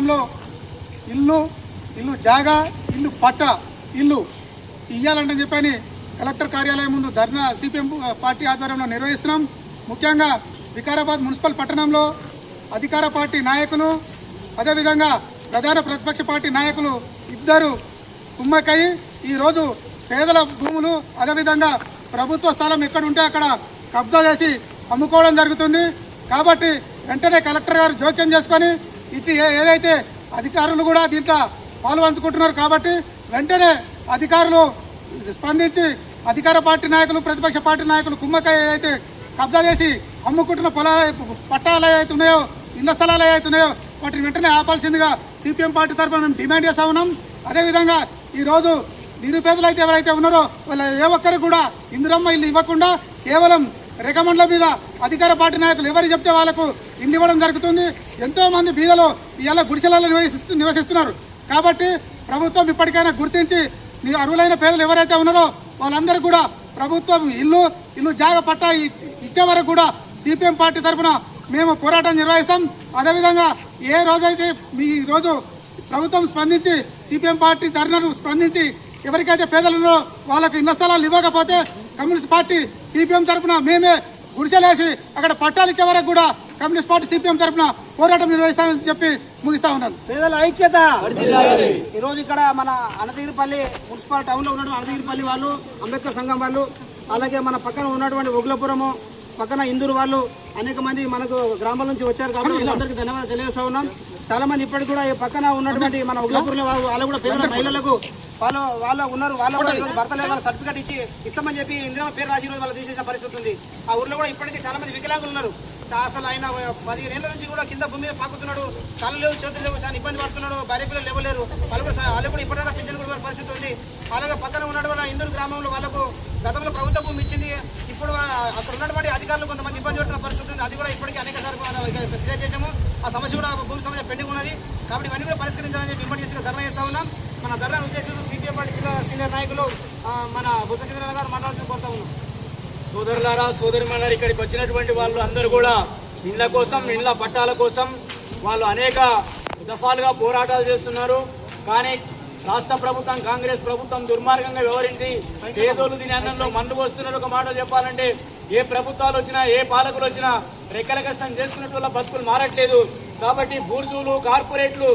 గ్రామంలో ఇల్లు జాగా, ఇల్లు పట్ట, ఇల్లు ఇయ్యాలంటే చెప్పని కలెక్టర్ కార్యాలయం ముందు ధర్నా సిపిఎం పార్టీ ఆధ్వర్యంలో నిర్వహిస్తున్నాం. ముఖ్యంగా వికారాబాద్ మున్సిపల్ పట్టణంలో అధికార పార్టీ నాయకులు అదేవిధంగా ప్రధాన ప్రతిపక్ష పార్టీ నాయకులు ఇద్దరు కుమ్మక్కయి ఈరోజు పేదల భూములు అదేవిధంగా ప్రభుత్వ స్థలం ఎక్కడుంటే అక్కడ కబ్జా చేసి అమ్ముకోవడం జరుగుతుంది. కాబట్టి వెంటనే కలెక్టర్ గారు జోక్యం చేసుకొని ఇటు ఏదైతే అధికారులు కూడా దీంట్లో పాల్పంచుకుంటున్నారు కాబట్టి వెంటనే అధికారులు స్పందించి అధికార పార్టీ నాయకులు ప్రతిపక్ష పార్టీ నాయకులు కుమ్మకాయ ఏదైతే కబ్జా చేసి అమ్ముకుంటున్న పట్టాలు ఏవైతే ఉన్నాయో, ఇళ్ల స్థలాలు ఏవైతే ఉన్నాయో వాటిని వెంటనే ఆపాల్సిందిగా సిపిఎం పార్టీ తరఫున మేము డిమాండ్ చేస్తా ఉన్నాం. అదేవిధంగా ఈరోజు నిరుపేదలు అయితే ఎవరైతే ఉన్నారో వాళ్ళ ఏ ఒక్కరికి కూడా ఇందిరమ్మ ఇల్లు ఇవ్వకుండా కేవలం రికమెండ్ల మీద అధికార పార్టీ నాయకులు ఎవరు చెప్తే వాళ్ళకు ఇల్లు ఇవ్వడం జరుగుతుంది. ఎంతోమంది బీదలు ఇవాళ గుడిసెలలో నివసిస్తున్నారు. కాబట్టి ప్రభుత్వం ఇప్పటికైనా గుర్తించి అర్హులైన పేదలు ఎవరైతే ఉన్నారో వాళ్ళందరికీ కూడా ప్రభుత్వం ఇల్లు జాగ పట్టా ఇచ్చే వరకు కూడా సిపిఎం పార్టీ తరఫున మేము పోరాటం నిర్వహిస్తాం. అదేవిధంగా ఏ రోజైతే ఈ రోజు ప్రభుత్వం స్పందించి సిపిఎం పార్టీ ధర్నాను స్పందించి ఎవరికైతే పేదలు ఉన్నారో వాళ్ళకు ఇళ్ల స్థలాలు ఇవ్వకపోతే కమ్యూనిస్ట్ పార్టీ సిపిఎం తరఫున మేమే గుడిసెలేసి అక్కడ పట్టాలు ఇచ్చే వరకు కూడా కమ్యూనిస్ట్ పార్టీ సిపిఎం తరఫున పోరాటం నిర్వహిస్తామని చెప్పి ముగిస్తా ఉన్నాను. పేదల ఐక్యత. ఈరోజు ఇక్కడ మన అనంతగిరిపల్లి మున్సిపల్ టౌన్లో ఉన్నటువంటి అనంతగిరిపల్లి వాళ్ళు, అంబేద్కర్ సంఘం వాళ్ళు, అలాగే మన పక్కన ఉన్నటువంటి ఒగ్లపురము పక్కన ఇందూరు వాళ్ళు అనేక మంది మనకు గ్రామాల నుంచి వచ్చారు కాబట్టి వీళ్ళందరికీ ధన్యవాదాలు తెలియజేస్తా ఉన్నాం. చాలా మంది ఇప్పటికి కూడా పక్కన ఉన్నటువంటి మన ఒగ్లపురంలో వాళ్ళు కూడా పేద మహిళలకు వాళ్ళు ఉన్నారు, వాళ్ళ కూడా భర్త లేదు, వాళ్ళ సర్టిఫికేట్ ఇస్తామని చెప్పి ఇందిరా పేరు రాసి రోజు వాళ్ళు తీసేసిన పరిస్థితి ఉంది. ఆ ఊర్లో కూడా ఇప్పటికీ చాలా మంది వికలాంగులు ఉన్నారు. అసలు ఆయన 15 ఏళ్ల నుంచి కూడా కింద భూమి మీద పాకుతున్నాడు, కాళ్ళు లేవు, చేతులు లేవు, చాలా ఇబ్బంది పడుతున్నాడు, భార్య పిల్లలు లేవలేరు. వాళ్ళు కూడా ఇప్పటిదాకా పింఛన్ కూడా పరిస్థితి ఉంది. అలాగే పక్కన ఉన్నటువంటి ఇందూరు గ్రామంలో వాళ్ళకు గతంలో ప్రభుత్వ భూమి ఇచ్చింది. ఇప్పుడు అక్కడ ఉన్నటువంటి అధికారులు కొంతమంది ఇబ్బంది పడుతున్న పరిస్థితి ఉంది. అది కూడా ఇప్పటికీ అనేక సార్లు క్లియర్ చేసాము. ఆ సమస్య కూడా భూమి సమస్య పెండింగ్ ఉన్నది. కాబట్టి ఇవన్నీ కూడా పరిష్కరించాలని చెప్పి డిమాండ్ చేసి ధర్నా చేస్తా ఉన్నాం. మన ధర్నా ఉద్దేశిస్తూ సిపిఎం పార్టీ జిల్లా సీనియర్ నాయకులు మన బుస చంద్రన్న గారు మాట్లాడాల్సి కోరుతా ఉన్నాం. సోదరులారా, సోదరిమణులారా, ఇక్కడికి వచ్చినటువంటి వాళ్ళు అందరూ కూడా ఇళ్ల కోసం, ఇళ్ల పట్టాల కోసం వాళ్ళు అనేక దఫాలుగా పోరాటాలు చేస్తున్నారు. కానీ రాష్ట్ర ప్రభుత్వం, కాంగ్రెస్ ప్రభుత్వం దుర్మార్గంగా వ్యవహరించి పేదోళ్ళు దీని అన్నంలో మన్ను పోస్తున్నారు. ఒక మాట చెప్పాలంటే ఏ ప్రభుత్వాలు వచ్చినా, ఏ పాలకులు వచ్చినా రెక్కల కష్టం చేసుకున్నట్టు వల్ల బతుకులు మారట్లేదు. కాబట్టి బూర్జులు, కార్పొరేట్లు,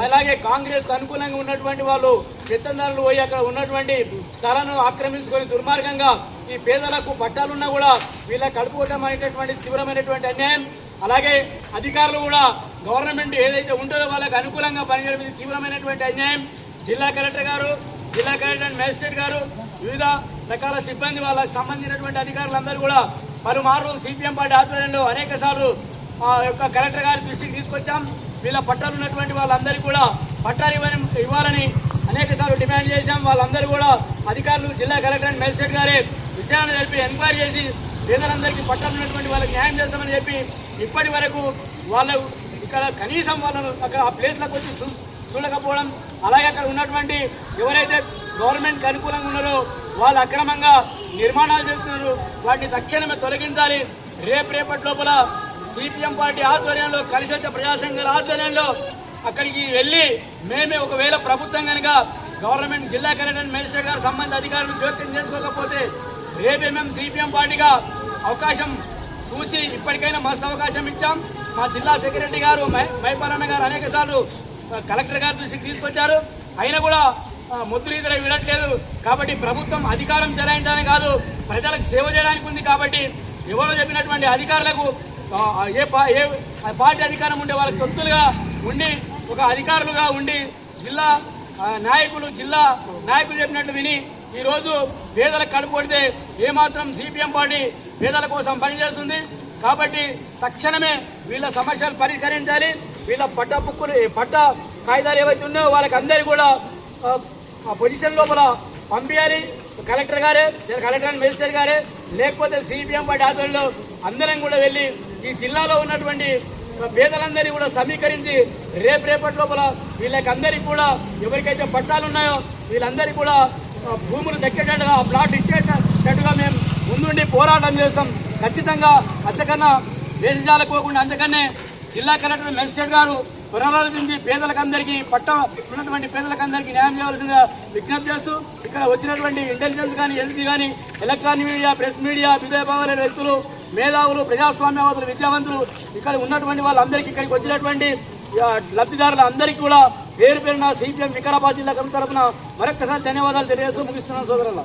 అలాగే కాంగ్రెస్కు అనుకూలంగా ఉన్నటువంటి వాళ్ళు పెత్తందారులు పోయి అక్కడ ఉన్నటువంటి స్థలాలను ఆక్రమించుకొని దుర్మార్గంగా ఈ పేదలకు పట్టాలున్నా కూడా వీళ్ళకి కలుపుకోవడం అనేటటువంటి తీవ్రమైనటువంటి అన్యాయం. అలాగే అధికారులు కూడా గవర్నమెంట్ ఏదైతే ఉంటుందో వాళ్ళకి అనుకూలంగా పనిచేయడం తీవ్రమైనటువంటి అన్యాయం. జిల్లా కలెక్టర్ గారు, జిల్లా కలెక్టర్, మేజిస్ట్రేట్ గారు, వివిధ రకాల సిబ్బంది, వాళ్ళకి సంబంధించినటువంటి అధికారులందరూ కూడా పలుమార్లు సిపిఎం పార్టీ ఆధ్వర్యంలో అనేక సార్లు యొక్క కలెక్టర్ గారి దృష్టికి తీసుకొచ్చాం. వీళ్ళ పట్టాలు ఉన్నటువంటి వాళ్ళందరికీ కూడా పట్టాలు ఇవ్వాలని అనేక సార్లు డిమాండ్ చేశాం. వాళ్ళందరూ కూడా అధికారులు, జిల్లా కలెక్టర్, మేజిస్ట్రేట్ గారే విచారణ జరిపి ఎంక్వైరీ చేసి పేదలందరికీ పట్టాలు ఉన్నటువంటి వాళ్ళకి న్యాయం చేస్తామని చెప్పి ఇప్పటి వరకు వాళ్ళు ఇక్కడ కనీసం వాళ్ళను అక్కడ ఆ ప్లేస్లకు వచ్చి చూడకపోవడం, అలాగే అక్కడ ఉన్నటువంటి ఎవరైతే గవర్నమెంట్కి అనుకూలంగా ఉన్నారో వాళ్ళు అక్రమంగా నిర్మాణాలు చేస్తున్నారు. వాటిని తక్షణమే తొలగించాలి. రేపటి లోపల సిపిఎం పార్టీ ఆధ్వర్యంలో, కలిసొచ్చే ప్రజాసంఘాల ఆధ్వర్యంలో అక్కడికి వెళ్ళి మేమే ఒకవేళ ప్రభుత్వం కనుక గవర్నమెంట్, జిల్లా కలెక్టర్, మేజిస్ట్రేట్ గారు సంబంధిత అధికారులు జోక్యం చేసుకోకపోతే రేపే మేము సిపిఎం పార్టీగా అవకాశం చూసి ఇప్పటికైనా మస్తు అవకాశం ఇచ్చాం. మా జిల్లా సెక్రటరీ గారు మైపాలన్న గారు అనేక సార్లు కలెక్టర్ గారి దృష్టికి తీసుకొచ్చారు. అయినా కూడా ముద్దులీదర విడట్లేదు. కాబట్టి ప్రభుత్వం అధికారం చెలాయించాలని కాదు, ప్రజలకు సేవ చేయడానికి ఉంది. కాబట్టి ఎవరో చెప్పినటువంటి అధికారులకు ఏ పార్టీ అధికారం ఉండే వాళ్ళకి తొత్తులుగా ఉండి, ఒక అధికారులుగా ఉండి జిల్లా నాయకులు చెప్పినట్లు విని ఈరోజు పేదలకు కడుపు కొడితే ఏమాత్రం సిపిఎం పార్టీ పేదల కోసం పనిచేస్తుంది. కాబట్టి తక్షణమే వీళ్ళ సమస్యలు పరిష్కరించాలి. వీళ్ళ పట్ట కాగితాలు ఏవైతే ఉన్నాయో వాళ్ళకి అందరికీ కూడా ఆ పొజిషన్ లోపల పంపించాలి. కలెక్టర్ గారే, కలెక్టర్ అండ్ మేజిస్ట్రేట్ గారే, లేకపోతే సిపిఎం పార్టీ ఆధ్వర్యంలో అందరం కూడా వెళ్ళి ఈ జిల్లాలో ఉన్నటువంటి పేదలందరినీ కూడా సమీకరించి రేపటి లోపల వీళ్ళకి అందరికీ కూడా ఎవరికైతే పట్టాలు ఉన్నాయో వీళ్ళందరికీ కూడా భూములు దక్కేటట్టుగా, ప్లాట్ ఇచ్చేటట్టుగా మేము ముందుండి పోరాటం చేస్తాం. ఖచ్చితంగా అంతకన్నా దేశాలకు పోకుండా అంతకన్నా జిల్లా కలెక్టర్, మేజిస్ట్రేట్ గారు పునరాలోచించి పేదలకందరికీ పట్టా ఉన్నటువంటి పేదలకందరికీ న్యాయం చేయవలసిందిగా విజ్ఞప్తి చేస్తూ ఇక్కడ వచ్చినటువంటి ఇంటెలిజెన్స్ కానీ ఎల్జీ కానీ ఎలక్ట్రానిక్ మీడియా ప్రెస్ మీడియా విజయభావాల వ్యక్తులు మేధావులు ప్రజాస్వామ్యవాదులు విద్యావంతులు ఇక్కడ ఉన్నటువంటి వాళ్ళందరికీ ఇక్కడికి వచ్చినటువంటి లబ్ధిదారుల అందరికీ కూడా పేరు పేరున సిపిఎం వికారాబాద్ జిల్లా కమిటీ తరఫున మరొక్కసారి ధన్యవాదాలు తెలియజేస్తూ ముగిస్తున్నాను సోదరుల.